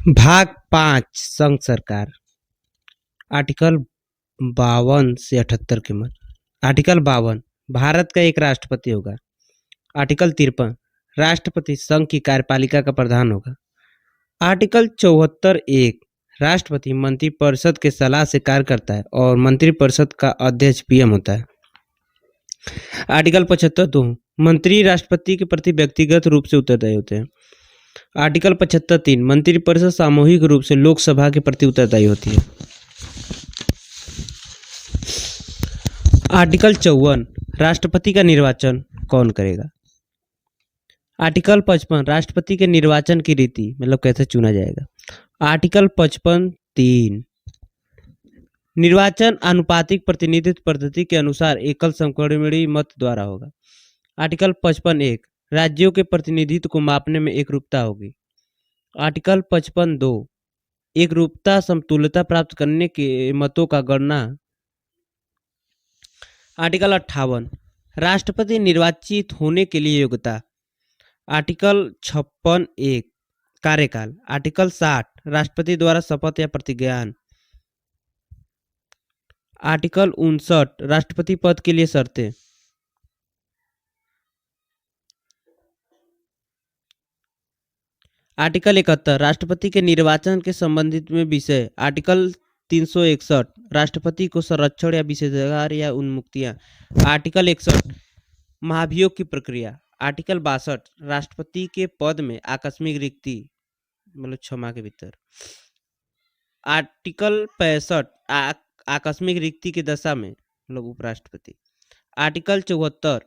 भाग 5 संघ सरकार। आर्टिकल 52 से 78 के मत। आर्टिकल 52 भारत का एक राष्ट्रपति होगा। आर्टिकल 53 राष्ट्रपति संघ की कार्यपालिका का प्रधान होगा। आर्टिकल 74 एक राष्ट्रपति मंत्रिपरिषद के सलाह से कार्य करता है और मंत्रिपरिषद का अध्यक्ष पीएम होता है। आर्टिकल 75 दो मंत्री राष्ट्रपति के प्रति व्यक्तिगत रूप से उत्तरदायी होते हैं। आर्टिकल 75 3 मंत्रिपरिषद सामूहिक रूप से लोकसभा के प्रति उत्तरदायी होती है। आर्टिकल 54 राष्ट्रपति का निर्वाचन कौन करेगा। आर्टिकल 55 राष्ट्रपति के निर्वाचन की रीति मतलब कैसे चुना जाएगा। आर्टिकल 55 3 निर्वाचन आनुपातिक प्रतिनिधित्व पद्धति के अनुसार एकल समकक्षी मत द्वारा होगा। आर्टिकल 55 1 राज्यों के प्रतिनिधित्व को मापने में एकरूपता होगी। आर्टिकल 55 2 एकरूपता समतुल्यता प्राप्त करने के मतों का गणना। आर्टिकल 58 राष्ट्रपति निर्वाचित होने के लिए योग्यता। आर्टिकल 56 1 कार्यकाल। आर्टिकल 60 राष्ट्रपति द्वारा शपथ या प्रतिज्ञान। आर्टिकल 59 राष्ट्रपति पद के लिए शर्तें। आर्टिकल 71 राष्ट्रपति के निर्वाचन के संबंधित में विषय। आर्टिकल 361 राष्ट्रपति को संरक्षण या विशेषाधिकार या उन्मुक्तियां। आर्टिकल 61 महाभियोग की प्रक्रिया। आर्टिकल 62 राष्ट्रपति के पद में आकस्मिक रिक्ति मतलब 6 माह के भीतर। आर्टिकल 65 आकस्मिक रिक्ति की दशा में मतलब उपराष्ट्रपति। आर्टिकल 74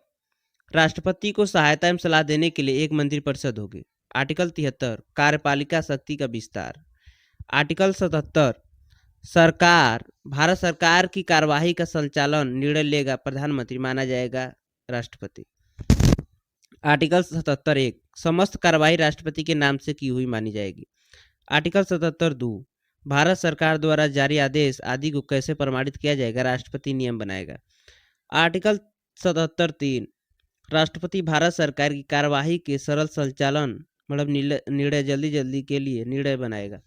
राष्ट्रपति को सहायता एवं सलाह देने के लिए एक मंत्रिपरिषद होगी। आर्टिकल 73 कार्यपालिका शक्ति का विस्तार। आर्टिकल 77 सरकार भारत सरकार की कार्यवाही का संचालन निर्णय लेगा प्रधानमंत्री माना जाएगा राष्ट्रपति। आर्टिकल 77 1 समस्त कार्यवाही राष्ट्रपति के नाम से की हुई मानी जाएगी। आर्टिकल 77 2 भारत सरकार द्वारा जारी आदेश आदि को कैसे प्रमाणित किया जाएगा राष्ट्रपति नियम बनाएगा। आर्टिकल 77 3 राष्ट्रपति भारत सरकार की कार्यवाही के सरल संचालन मतलब निर्णय जल्दी के लिए निर्णय बनाएगा।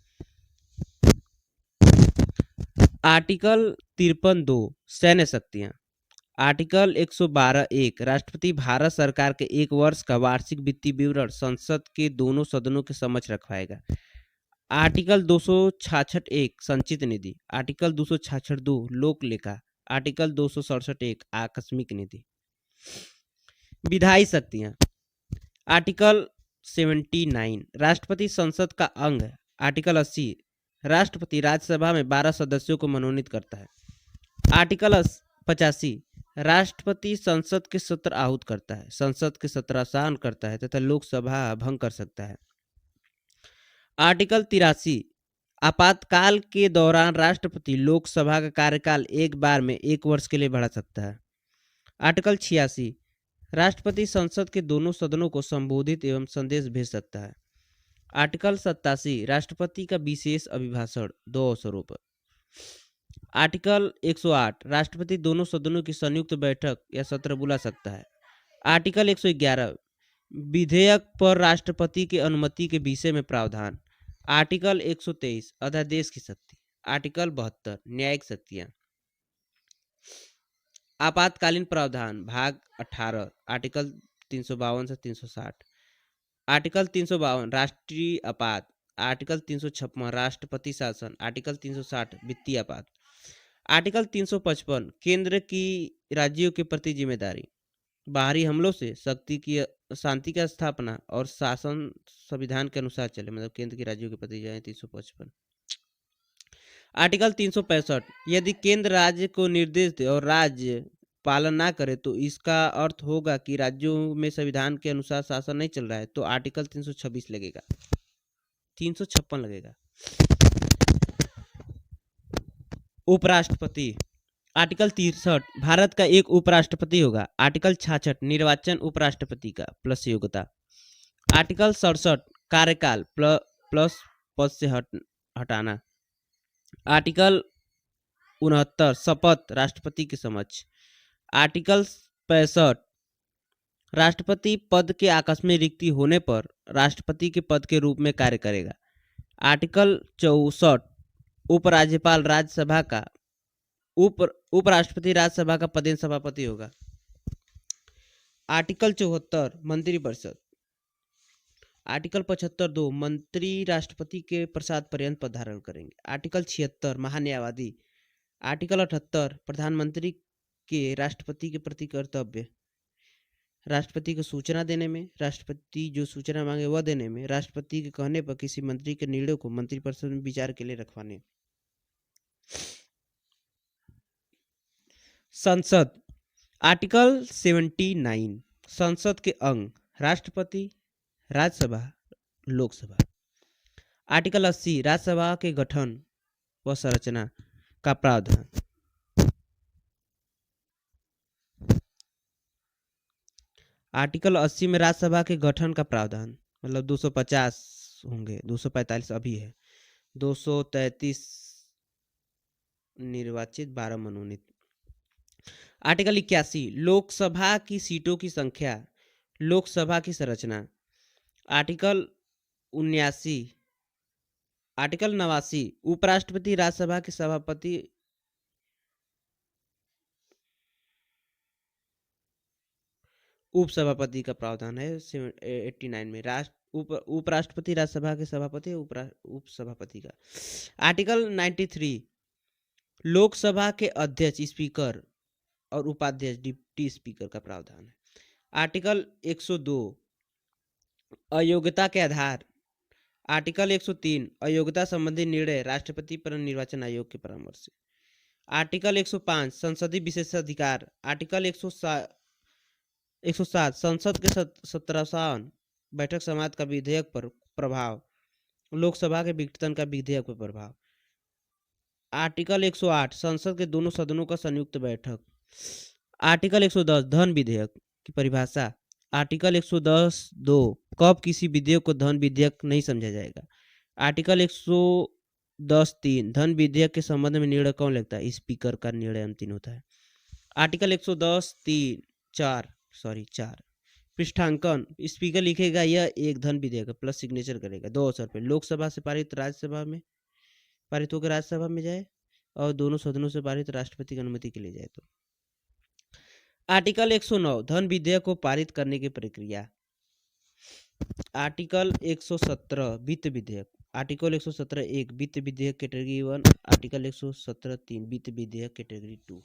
आर्टिकल 53 2 सैन्य शक्तियां। आर्टिकल 112 1 राष्ट्रपति भारत सरकार के एक वर्ष का वार्षिक वित्तीय विवरण संसद के दोनों सदनों के समक्ष रखवाएगा। आर्टिकल 266 1 संचित निधि। आर्टिकल 266 2 लोक लेखा। आर्टिकल 267 1 आकस्मिक निधि। विधायी शक्तियां। आर्टिकल 79 राष्ट्रपति संसद का अंग है। आर्टिकल 80 राष्ट्रपति राज्यसभा में 12 सदस्यों को मनोनीत करता है। आर्टिकल 85 राष्ट्रपति संसद के सत्र आहूत करता है, संसद के सत्र आसान करता है तथा लोकसभा भंग कर सकता है। आर्टिकल 83 आपातकाल के दौरान राष्ट्रपति लोकसभा का कार्यकाल एक बार में 1 वर्ष के लिए बढ़ा सकता है। आर्टिकल 86 राष्ट्रपति संसद के दोनों सदनों को संबोधित एवं संदेश भेज सकता है। आर्टिकल 87 राष्ट्रपति का विशेष अभिभाषण 2 अवसरों पर। आर्टिकल 108 राष्ट्रपति दोनों सदनों की संयुक्त बैठक या सत्र बुला सकता है। आर्टिकल 111 विधेयक पर राष्ट्रपति की अनुमति के विषय में प्रावधान। आर्टिकल 123 अध्यादेश की शक्ति। आर्टिकल 72 न्यायिक शक्तियां। आपातकालीन प्रावधान भाग 18 आर्टिकल 352 से 360। आर्टिकल 352 राष्ट्रीय आपात। आर्टिकल 356 राष्ट्रपति शासन। आर्टिकल 360 वित्तीय आपात। आर्टिकल 355 केंद्र की राज्यों के प्रति जिम्मेदारी। बाहरी हमलों से शांति की स्थापना और शासन संविधान के अनुसार चले मतलब केंद्र की राज्यों के प्रति जाए 355। आर्टिकल 365 यदि केंद्र राज्य को निर्देश दे और राज्य पालन ना करे तो इसका अर्थ होगा कि राज्यों में संविधान के अनुसार शासन नहीं चल रहा है, तो आर्टिकल 326 लगेगा, 356 लगेगा। उपराष्ट्रपति। आर्टिकल 63 भारत का एक उपराष्ट्रपति होगा। आर्टिकल 66 निर्वाचन उपराष्ट्रपति का प्लस योग्यता। आर्टिकल 67 कार्यकाल प्लस पद से हटाना। आर्टिकल 69 शपथ राष्ट्रपति के समक्ष। आर्टिकल 65 राष्ट्रपति पद के आकस्मिक रिक्ति होने पर राष्ट्रपति के पद के रूप में कार्य करेगा। आर्टिकल 64 उपराज्यपाल राज्यसभा का उपराष्ट्रपति राज्यसभा का पदेन सभापति होगा। आर्टिकल 74 मंत्रिपरिषद। आर्टिकल 75(2) मंत्री राष्ट्रपति के प्रसाद पर्यंत पद धारण करेंगे। आर्टिकल 76 महान्यायवादी। आर्टिकल 78 प्रधानमंत्री के राष्ट्रपति के प्रति कर्तव्य। राष्ट्रपति को सूचना देने में, राष्ट्रपति जो सूचना मांगे वह देने में, राष्ट्रपति के कहने पर किसी मंत्री के निर्णय को मंत्रिपरिषद में विचार के लिए रखवाने। संसद। आर्टिकल 79 संसद के अंग राष्ट्रपति, राज्यसभा, लोकसभा। आर्टिकल 80 राज्यसभा के गठन व संरचना का प्रावधान। आर्टिकल 80 में राज्यसभा के गठन का प्रावधान, मतलब 250 होंगे, 245 अभी है, 233 निर्वाचित, 12 मनोनीत। आर्टिकल 81 लोकसभा की सीटों की संख्या, लोकसभा की संरचना। आर्टिकल 79 उपराष्ट्रपति राज्यसभा के सभापति उपसभापति का प्रावधान है 89 में। उपराष्ट्रपति राज्यसभा के सभापति, उपसभापति का। आर्टिकल 93 लोकसभा के अध्यक्ष, स्पीकर और उपाध्यक्ष, डिप्टी स्पीकर का प्रावधान है। आर्टिकल 102 अयोग्यता के आधार। आर्टिकल 103 अयोग्यता संबंधी निर्णय राष्ट्रपति पर निर्वाचन आयोग के परामर्श से। आर्टिकल 105 संसदीय विशेषाधिकार। आर्टिकल 107 संसद के 17वां बैठक समाप्त का विधेयक पर प्रभाव, लोकसभा के विघटन का विधेयक पर प्रभाव। आर्टिकल 108 संसद के दोनों सदनों का संयुक्त बैठक। आर्टिकल 110 धन विधेयक की परिभाषा। आर्टिकल 110(2) कब किसी विधेयक को धन विधेयक नहीं समझा जाएगा। आर्टिकल 110(3) धन विधेयक के संबंध में निर्णय कौन लेता है, स्पीकर का निर्णय अंतिम होता है। आर्टिकल 110(4) पृष्ठांकन स्पीकर लिखेगा यह एक धन विधेयक प्लस सिग्नेचर करेगा 2 अवसर पे, लोकसभा से पारित राज्यसभा में पारित होकर राज्यसभा में जाए और दोनों सदनों से पारित राष्ट्रपति की अनुमति के लिए जाए तो। आर्टिकल 109 धन विधेयक को पारित करने की प्रक्रिया। आर्टिकल 117 वित्त विधेयक। आर्टिकल 117(1) वित्त विधेयक कैटेगरी 1। आर्टिकल 117(3) वित्त विधेयक कैटेगरी 2।